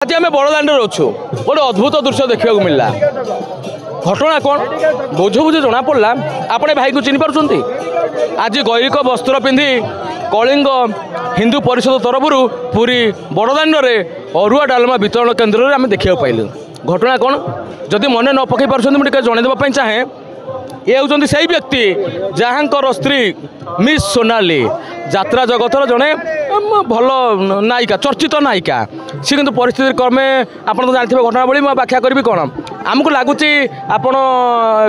आज आम बड़दाण्ड अच्छु गोटे अद्भुत दृश्य देखा मिलला घटना कौन बोझ बुझे जना पड़ा आपने भाई को चिन्ह पार्टी आज गैरिक वस्त्र पिंधि कलिंग हिंदू परिषद तरफ पूरी बड़दाण्ड अरुआ डालमा वितरण केन्द्र में आम देखा पाइलु घटना कौन जदि मन न पकई पार्टी मुझे जनईदेवाई चाहे ये हूँ से व्यक्ति जहाँ स्त्री मिस सोनाली यात्रा जगतर जड़े भल नायिका चर्चित नायिका सी किंतु परिस्थिति क्रमे आप तो जानते घटनावली मैं व्याख्या करी कौन आमको लगुच आपड़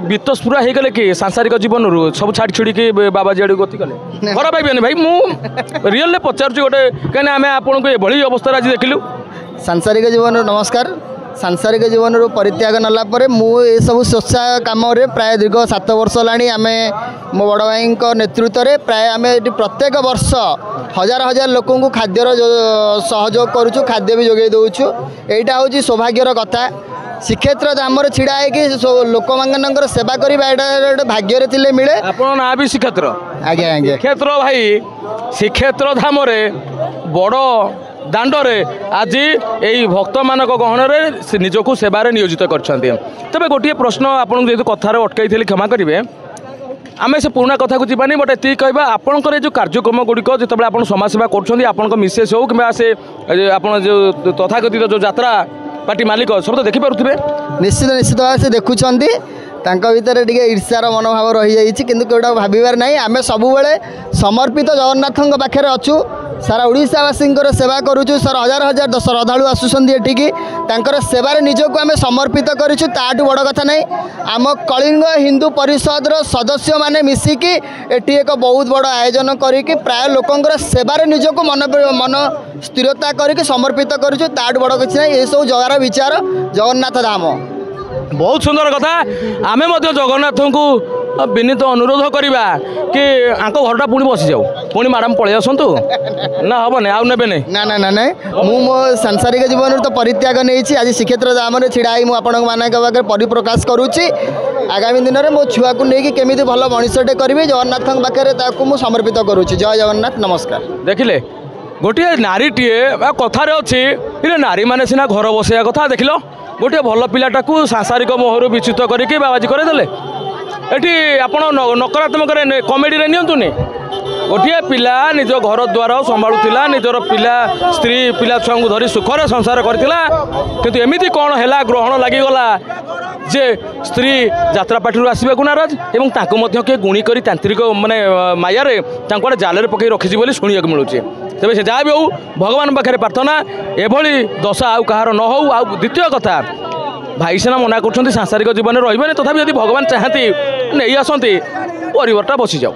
बीतस्पुरा हो गले कि सांसारिक जीवन रू सब छाड़ी छुड़ी की बाबाजी आड़ गति कले घर पाइबेनि भाई मुझे रियल पचार गोटे कहीं आम आपको ये अवस्था आज देखिलु सांसारिक जीवन नमस्कार सांसारिक जीवन परित्याग नाला मुझे सब स्वेच्छा कम प्राय दीर्घ 7 वर्ष है मो बड़ भाई नेतृत्व में प्राय आम प्रत्येक वर्ष हजार हजार लोक खाद्यर सहयोग करुचु खाद्य भी जोगे दौचु यहाँ हूँ सौभाग्यर कथा श्रीक्षेत्र धाम छिड़ा है लोक मान सेवा करवा भाग्य थे मिले आप ना भी श्रीक्षेत्र आज्ञा आज्ञा श्रीक्षेत्र भाई श्रीक्षेत्र धाम बड़ दाण्डे आज यही भक्त मान गहन से निजक सेवार नियोजित कर तबे गोटे प्रश्न आपको जेहतु कथार अटकई क्षमा करेंगे आम से पुराना कथा को जीवानी बट ये कहवा आपंकर जो कार्यक्रम गुड़िक जो आप समाजसेवा कर मिसेस हो कि से आप जो तथाकथित जो यात्रा पार्टी मालिक सब तो देखिपे निश्चित निश्चित भाव से देखुंत भितर टे ईर्ष्यार मनोभाव रही जाइए कि कौटा भावर ना आम सब समर्पित जगन्नाथ पाखे अच्छु सारा ओडावासी सेवा करुचु सर हजार हजार श्रद्धालु आसुँच एठिकी सेवार निजक आम समर्पित करूँ ताठू बड़ कथा नहीं आम कलिंग हिंदू परिषद सदस्य माने मिसिकी एटी एक बहुत बड़ आयोजन करी प्राय लोकंर सेवार निजक मन मन स्थिरता करके समर्पित करूँ ताठू बड़ किसी ना ये सब जगार विचार जगन्नाथ धाम बहुत सुंदर कथा आमे जगन्नाथ को विनीत अनुरोध करवा कि आंको घरटा पुणी बसी जाऊ पुणी मैडम पलि आसतु ना हम नहीं आउ ने ना ना ना ना मो सांसारिक जीवन तो परित्याग नहीं आज श्रीक्षेत्र धाम छिड़ा पाखे परिप्रकाश करुच्ची आगामी दिन में मो छुआ को लेकिन केमी भल मनीषटे करी जगन्नाथ पाखे मुझे समर्पित करुच्ची जय जगन्नाथ नमस्कार देखिले गोटे नारीटीए कथार अच्छी नारी मैंने सीना घर बसैया कथा देख लो गोटे भल पिलाटा को सांसारिक मोहर विच्युत करके बाबाजी करदेले एटी आप नकारात्मक कमेडी नियंतुनि गोटे पिला निज घर द्वार संभालुला निजर पिला स्त्री पिला छुआ को धरी सुखरे संसार करथिला किंतु एमिति कौन है ग्रहण लगिगला जे स्त्री यात्रा पार्टी आसवा को नाराज एवं तांको मध्य के गुणी करी तांत्रिक माने मायारे तांको जाल पकई रखी बोली शुणा मिलूँ तेज से जहाँ भी हो भगवान पाखे प्रार्थना एभली दशा आउ कहार न हो आ द्वितीय कथा भाई सेना मना कर सांसारिक जीवन रही तथापि यदि भगवान चाहती नहीं आसती परिवारटा बसी जाओ।